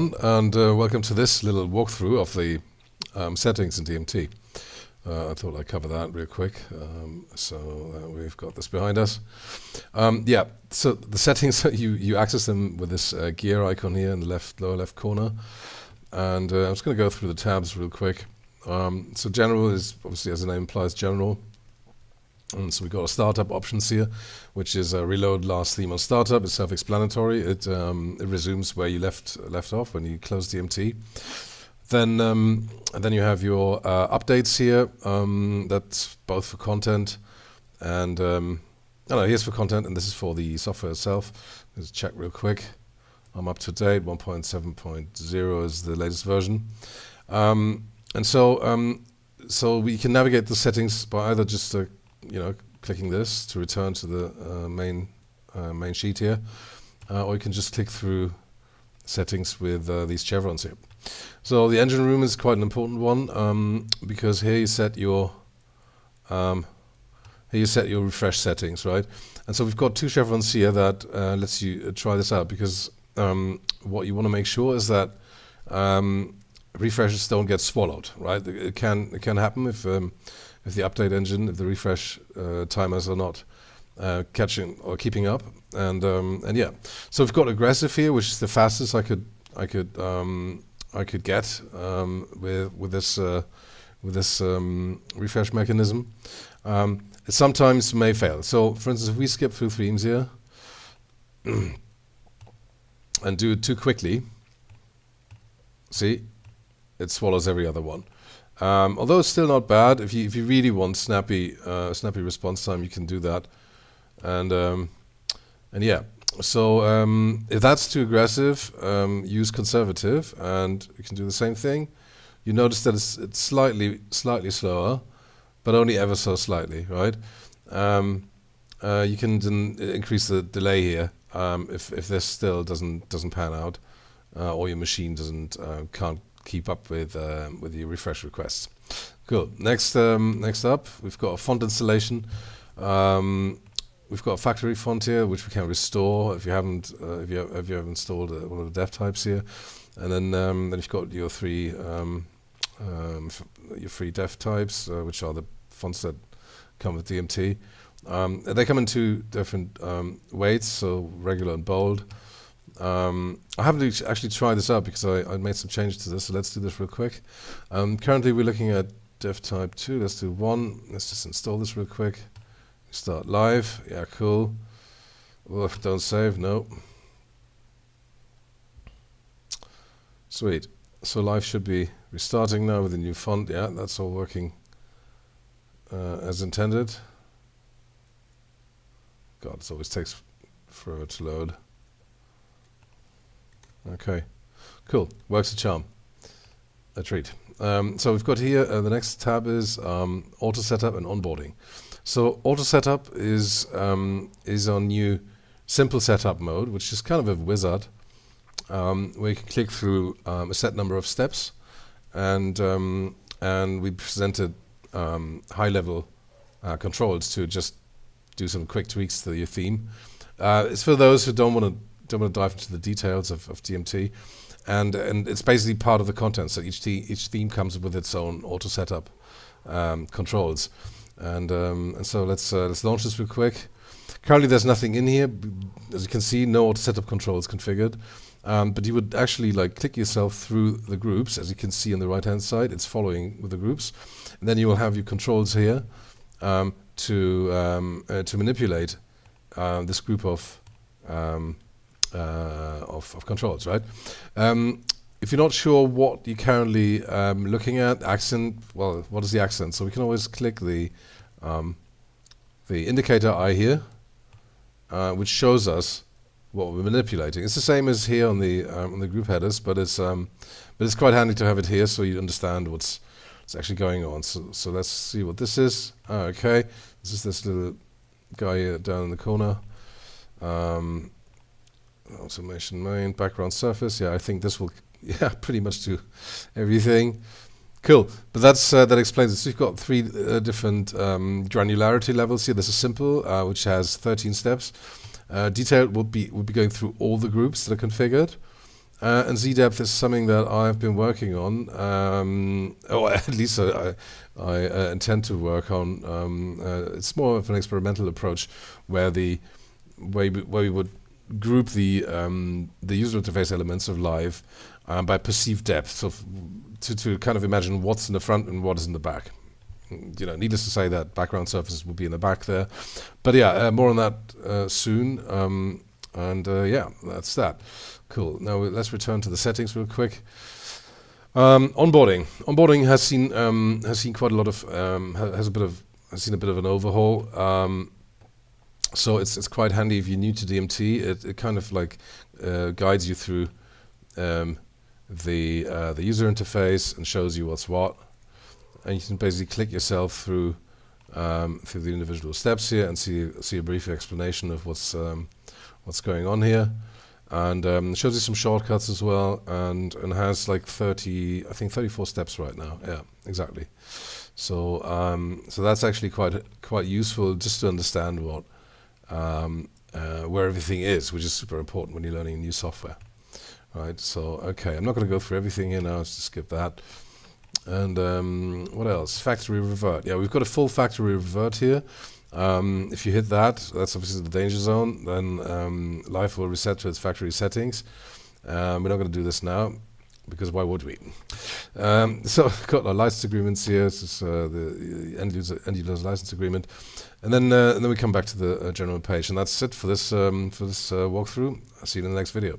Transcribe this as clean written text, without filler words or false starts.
And welcome to this little walkthrough of the settings in DMT. I thought I'd cover that real quick, so we've got this behind us. Yeah, so the settings, you access them with this gear icon here in the lower left corner. And I'm just going to go through the tabs real quick. So general is obviously, as the name implies, general. And so we've got a startup options here, which is reload last theme on startup. It's self-explanatory. It resumes where you left off when you close DMT. Then you have your updates here. That's both for content and here's for content, and this is for the software itself. Let's check real quick. I'm up to date. 1.7.0 is the latest version, and so we can navigate the settings by either just clicking this to return to the main sheet here, or you can just click through settings with these chevrons here. So the engine room is quite an important one, because here you set your refresh settings, right? And so we've got two chevrons here that lets you try this out, because what you want to make sure is that refreshes don't get swallowed, right? It can happen if the update engine, if the refresh timers are not catching or keeping up, and yeah. So we've got aggressive here, which is the fastest I could get with this refresh mechanism. It sometimes may fail. So, for instance, if we skip through themes here and do it too quickly, see, it swallows every other one. Although it's still not bad. If you really want snappy response time, you can do that. And yeah. So if that's too aggressive, use conservative, and you can do the same thing. You notice that it's slightly slower, but only ever so slightly, right? You can increase the delay here if this still doesn't pan out, or your machine can't keep up with your refresh requests. Cool. Next up, we've got a font installation. We've got a factory font here, which we can restore if you haven't installed one of the dev types here, and then you've got your three dev types, which are the fonts that come with DMT. They come in two different weights, so regular and bold. I haven't actually tried this out because I made some changes to this, so let's do this real quick. Currently we're looking at dev type 2. Let's do 1. Let's just install this real quick. Start live. Yeah, cool. Well, don't save. No. Sweet. So live should be restarting now with the new font. Yeah, that's all working as intended. God, it always takes forever to load. Okay, cool. Works a charm. A treat. So we've got here, the next tab is auto setup and onboarding. So auto setup is our new simple setup mode, which is kind of a wizard, where you can click through a set number of steps, and we presented high-level controls to just do some quick tweaks to your theme. It's for those who don't want to dive into the details of DMT, and it's basically part of the content. So each theme comes with its own auto setup controls. And so let's launch this real quick. Currently there's nothing in here. As you can see, no auto setup controls configured. But you would actually click yourself through the groups. As you can see on the right hand side, it's following with the groups. And then you will have your controls here to manipulate this group of controls, right? If you're not sure what you're currently looking at, accent, well, what is the accent? So we can always click the indicator eye here, which shows us what we're manipulating. It's the same as here on the group headers, but it's quite handy to have it here so you understand what's actually going on. So let's see what this is. Okay, this is this little guy here down in the corner. Automation main, background surface. Yeah, I think this will pretty much do everything. Cool, but that explains it. So you've got three different granularity levels here. This is simple, which has 13 steps. Detailed will be going through all the groups that are configured. And Z-depth is something that I've been working on, or at least I intend to work on. It's more of an experimental approach where where we would group the user interface elements of live by perceived depth, so to kind of imagine what's in the front and what is in the back. Needless to say that background surfaces will be in the back there, but yeah, more on that soon. Yeah, that's that. Cool. Now let's return to the settings real quick. Onboarding has seen quite a lot of has seen a bit of an overhaul. So it's quite handy if you're new to DMT. It kind of like guides you through the user interface and shows you what's what, and you can basically click yourself through the individual steps here and see a brief explanation of what's going on here, and shows you some shortcuts as well, and has like 34 steps right now. Yeah, exactly. So that's actually quite useful just to understand where everything is, which is super important when you're learning new software. Right. So okay, I'm not going to go through everything here now. Let's just skip that. And what else? Factory revert. Yeah, we've got a full factory revert here. If you hit that, that's obviously the danger zone. Then life will reset to its factory settings. We're not going to do this now, because why would we? So we've got our license agreements here. This is the end user's license agreement, and then we come back to the general page, and that's it for this walkthrough. I'll see you in the next video.